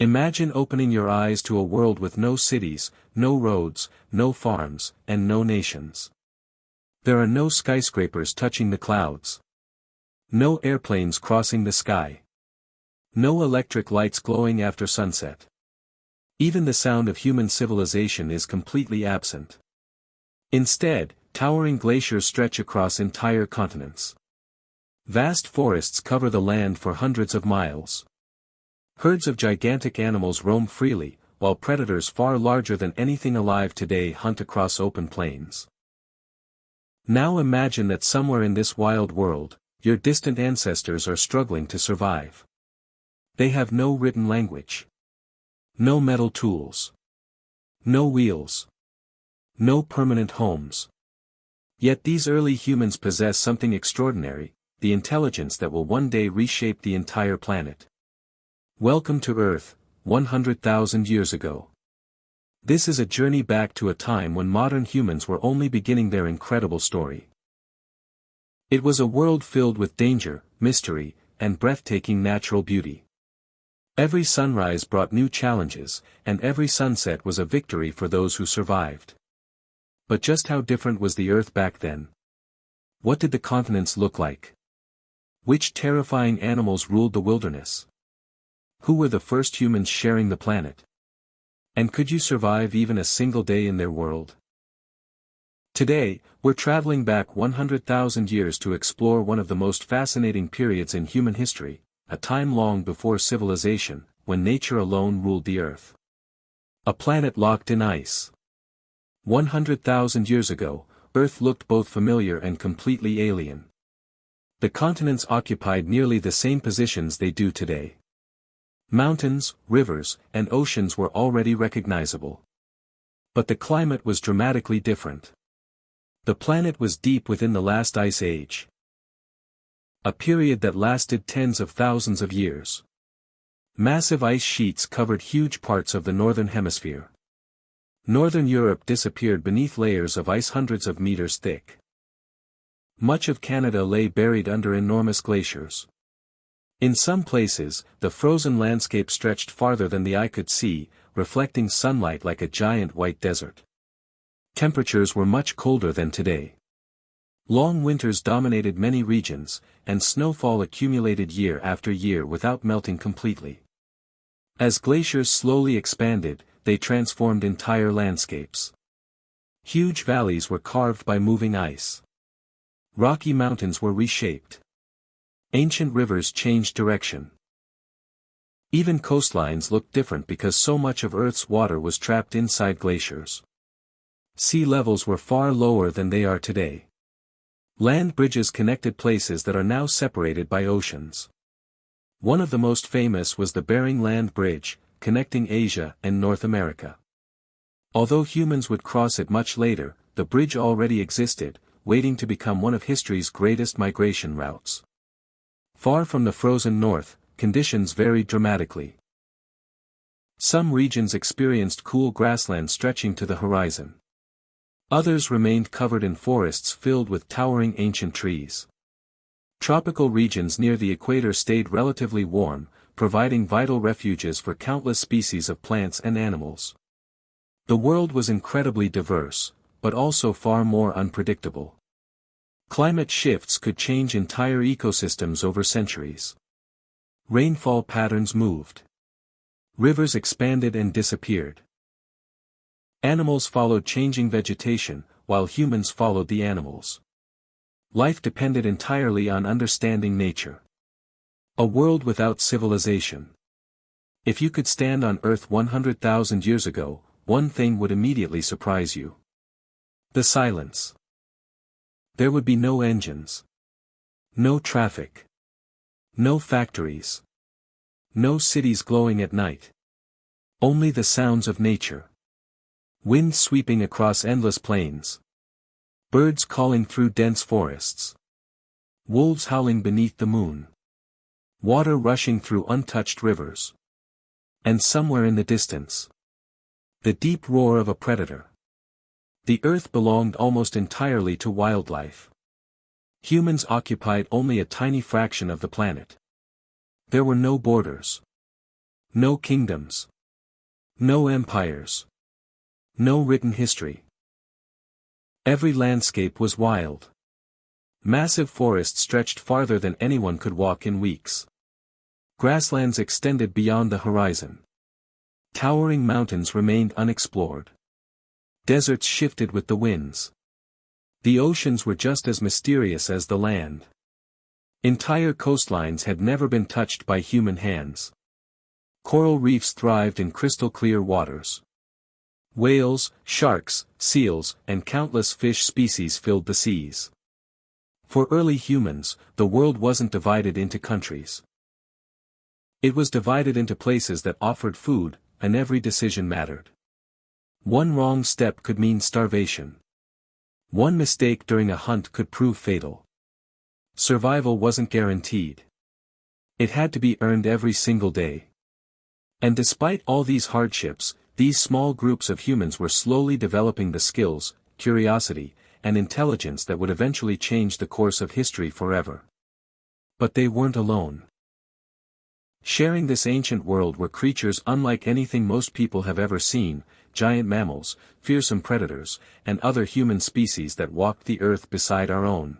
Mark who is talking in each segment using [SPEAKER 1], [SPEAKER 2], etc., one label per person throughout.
[SPEAKER 1] Imagine opening your eyes to a world with no cities, no roads, no farms, and no nations. There are no skyscrapers touching the clouds. No airplanes crossing the sky. No electric lights glowing after sunset. Even the sound of human civilization is completely absent. Instead, towering glaciers stretch across entire continents. Vast forests cover the land for hundreds of miles. Herds of gigantic animals roam freely, while predators far larger than anything alive today hunt across open plains. Now imagine that somewhere in this wild world, your distant ancestors are struggling to survive. They have no written language. No metal tools. No wheels. No permanent homes. Yet these early humans possess something extraordinary, the intelligence that will one day reshape the entire planet. Welcome to Earth, 100,000 years ago. This is a journey back to a time when modern humans were only beginning their incredible story. It was a world filled with danger, mystery, and breathtaking natural beauty. Every sunrise brought new challenges, and every sunset was a victory for those who survived. But just how different was the Earth back then? What did the continents look like? Which terrifying animals ruled the wilderness? Who were the first humans sharing the planet? And could you survive even a single day in their world? Today, we're traveling back 100,000 years to explore one of the most fascinating periods in human history, a time long before civilization, when nature alone ruled the Earth. A planet locked in ice. 100,000 years ago, Earth looked both familiar and completely alien. The continents occupied nearly the same positions they do today. Mountains, rivers, and oceans were already recognizable. But the climate was dramatically different. The planet was deep within the last ice age. A period that lasted tens of thousands of years. Massive ice sheets covered huge parts of the northern hemisphere. Northern Europe disappeared beneath layers of ice hundreds of meters thick. Much of Canada lay buried under enormous glaciers. In some places, the frozen landscape stretched farther than the eye could see, reflecting sunlight like a giant white desert. Temperatures were much colder than today. Long winters dominated many regions, and snowfall accumulated year after year without melting completely. As glaciers slowly expanded, they transformed entire landscapes. Huge valleys were carved by moving ice. Rocky mountains were reshaped. Ancient rivers changed direction. Even coastlines looked different because so much of Earth's water was trapped inside glaciers. Sea levels were far lower than they are today. Land bridges connected places that are now separated by oceans. One of the most famous was the Bering Land Bridge, connecting Asia and North America. Although humans would cross it much later, the bridge already existed, waiting to become one of history's greatest migration routes. Far from the frozen north, conditions varied dramatically. Some regions experienced cool grassland stretching to the horizon. Others remained covered in forests filled with towering ancient trees. Tropical regions near the equator stayed relatively warm, providing vital refuges for countless species of plants and animals. The world was incredibly diverse, but also far more unpredictable. Climate shifts could change entire ecosystems over centuries. Rainfall patterns moved. Rivers expanded and disappeared. Animals followed changing vegetation, while humans followed the animals. Life depended entirely on understanding nature. A world without civilization. If you could stand on Earth 100,000 years ago, one thing would immediately surprise you. The silence. There would be no engines. No traffic. No factories. No cities glowing at night. Only the sounds of nature. Wind sweeping across endless plains. Birds calling through dense forests. Wolves howling beneath the moon. Water rushing through untouched rivers. And somewhere in the distance, the deep roar of a predator. The Earth belonged almost entirely to wildlife. Humans occupied only a tiny fraction of the planet. There were no borders. No kingdoms. No empires. No written history. Every landscape was wild. Massive forests stretched farther than anyone could walk in weeks. Grasslands extended beyond the horizon. Towering mountains remained unexplored. Deserts shifted with the winds. The oceans were just as mysterious as the land. Entire coastlines had never been touched by human hands. Coral reefs thrived in crystal-clear waters. Whales, sharks, seals, and countless fish species filled the seas. For early humans, the world wasn't divided into countries. It was divided into places that offered food, and every decision mattered. One wrong step could mean starvation. One mistake during a hunt could prove fatal. Survival wasn't guaranteed. It had to be earned every single day. And despite all these hardships, these small groups of humans were slowly developing the skills, curiosity, and intelligence that would eventually change the course of history forever. But they weren't alone. Sharing this ancient world were creatures unlike anything most people have ever seen, giant mammals, fearsome predators, and other human species that walked the earth beside our own.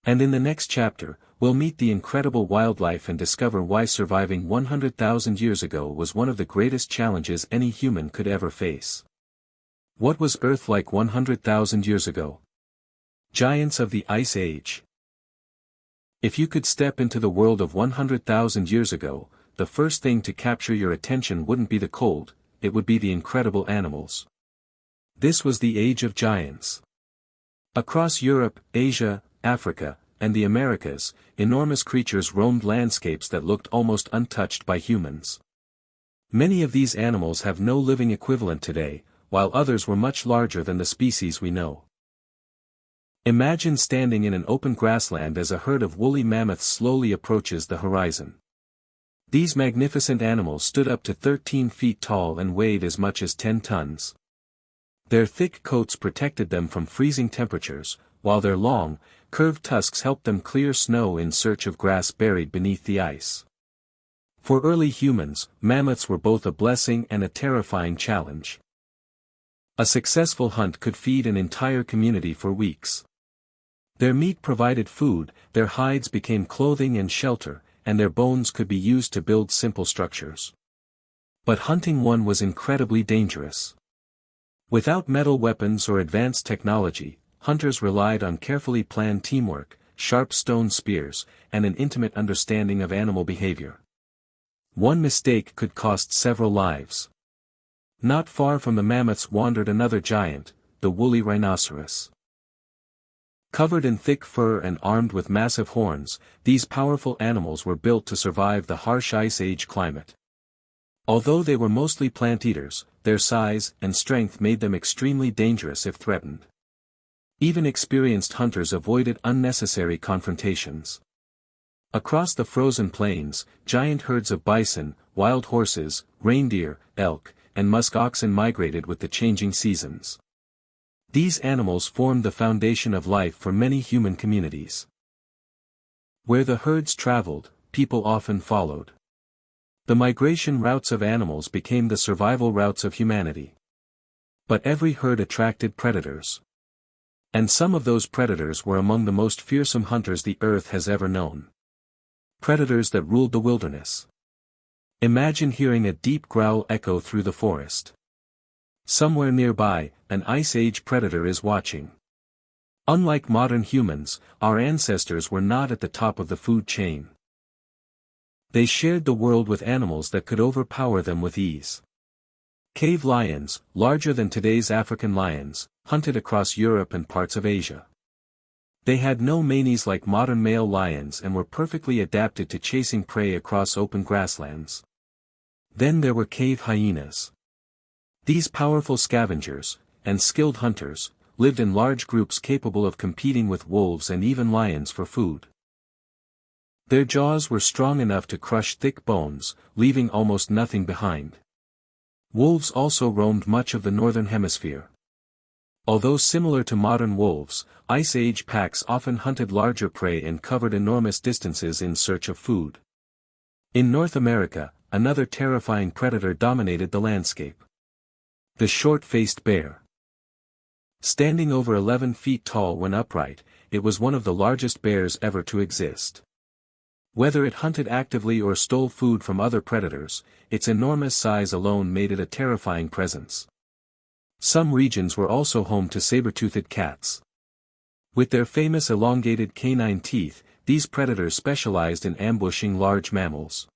[SPEAKER 1] And in the next chapter, we'll meet the incredible wildlife and discover why surviving 100,000 years ago was one of the greatest challenges any human could ever face. What was Earth like 100,000 years ago? Giants of the Ice Age. If you could step into the world of 100,000 years ago, the first thing to capture your attention wouldn't be the cold, it would be the incredible animals. This was the Age of Giants. Across Europe, Asia, Africa, and the Americas, enormous creatures roamed landscapes that looked almost untouched by humans. Many of these animals have no living equivalent today, while others were much larger than the species we know. Imagine standing in an open grassland as a herd of woolly mammoths slowly approaches the horizon. These magnificent animals stood up to 13 feet tall and weighed as much as 10 tons. Their thick coats protected them from freezing temperatures, while their long, curved tusks helped them clear snow in search of grass buried beneath the ice. For early humans, mammoths were both a blessing and a terrifying challenge. A successful hunt could feed an entire community for weeks. Their meat provided food, their hides became clothing and shelter, and their bones could be used to build simple structures. But hunting one was incredibly dangerous. Without metal weapons or advanced technology, hunters relied on carefully planned teamwork, sharp stone spears, and an intimate understanding of animal behavior. One mistake could cost several lives. Not far from the mammoths wandered another giant, the woolly rhinoceros. Covered in thick fur and armed with massive horns, these powerful animals were built to survive the harsh Ice Age climate. Although they were mostly plant eaters, their size and strength made them extremely dangerous if threatened. Even experienced hunters avoided unnecessary confrontations. Across the frozen plains, giant herds of bison, wild horses, reindeer, elk, and musk oxen migrated with the changing seasons. These animals formed the foundation of life for many human communities. Where the herds traveled, people often followed. The migration routes of animals became the survival routes of humanity. But every herd attracted predators. And some of those predators were among the most fearsome hunters the earth has ever known. Predators that ruled the wilderness. Imagine hearing a deep growl echo through the forest. Somewhere nearby, an Ice Age predator is watching. Unlike modern humans, our ancestors were not at the top of the food chain. They shared the world with animals that could overpower them with ease. Cave lions, larger than today's African lions, hunted across Europe and parts of Asia. They had no manes like modern male lions and were perfectly adapted to chasing prey across open grasslands. Then there were cave hyenas. These powerful scavengers, and skilled hunters, lived in large groups capable of competing with wolves and even lions for food. Their jaws were strong enough to crush thick bones, leaving almost nothing behind. Wolves also roamed much of the northern hemisphere. Although similar to modern wolves, Ice Age packs often hunted larger prey and covered enormous distances in search of food. In North America, another terrifying predator dominated the landscape. The short-faced bear. Standing over 11 feet tall when upright, it was one of the largest bears ever to exist. Whether it hunted actively or stole food from other predators, its enormous size alone made it a terrifying presence. Some regions were also home to saber-toothed cats. With their famous elongated canine teeth, these predators specialized in ambushing large mammals.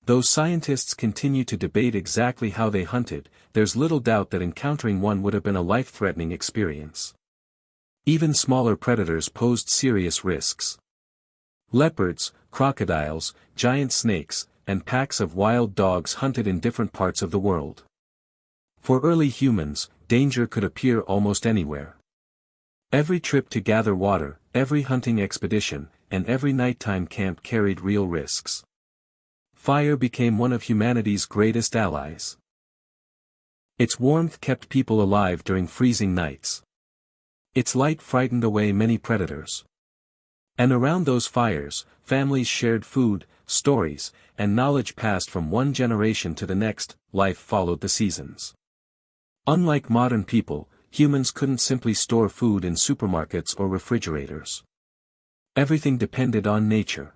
[SPEAKER 1] Though scientists continue to debate exactly how they hunted, there's little doubt that encountering one would have been a life-threatening experience. Even smaller predators posed serious risks. Leopards, crocodiles, giant snakes, and packs of wild dogs hunted in different parts of the world. For early humans, danger could appear almost anywhere. Every trip to gather water, every hunting expedition, and every nighttime camp carried real risks. Fire became one of humanity's greatest allies. Its warmth kept people alive during freezing nights. Its light frightened away many predators. And around those fires, families shared food, stories, and knowledge passed from one generation to the next. Life followed the seasons. Unlike modern people, humans couldn't simply store food in supermarkets or refrigerators. Everything depended on nature.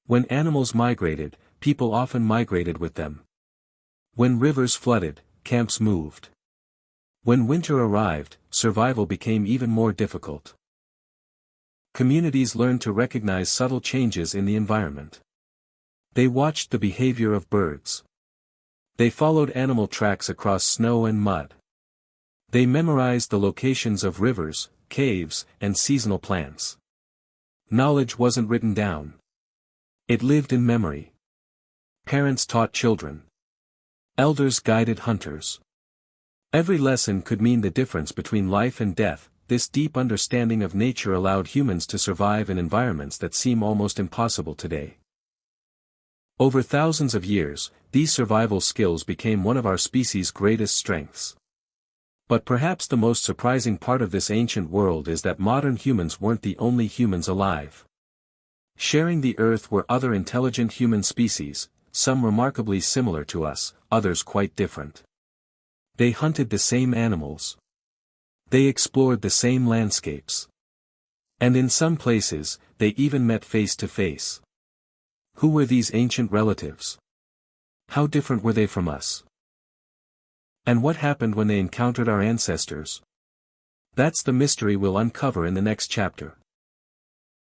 [SPEAKER 1] When animals migrated, people often migrated with them. When rivers flooded, camps moved. When winter arrived, survival became even more difficult. Communities learned to recognize subtle changes in the environment. They watched the behavior of birds. They followed animal tracks across snow and mud. They memorized the locations of rivers, caves, and seasonal plants. Knowledge wasn't written down. It lived in memory. Parents taught children. Elders guided hunters. Every lesson could mean the difference between life and death. This deep understanding of nature allowed humans to survive in environments that seem almost impossible today. Over thousands of years, these survival skills became one of our species' greatest strengths. But perhaps the most surprising part of this ancient world is that modern humans weren't the only humans alive. Sharing the earth were other intelligent human species, some remarkably similar to us, others quite different. They hunted the same animals. They explored the same landscapes. And in some places, they even met face to face. Who were these ancient relatives? How different were they from us? And what happened when they encountered our ancestors? That's the mystery we'll uncover in the next chapter.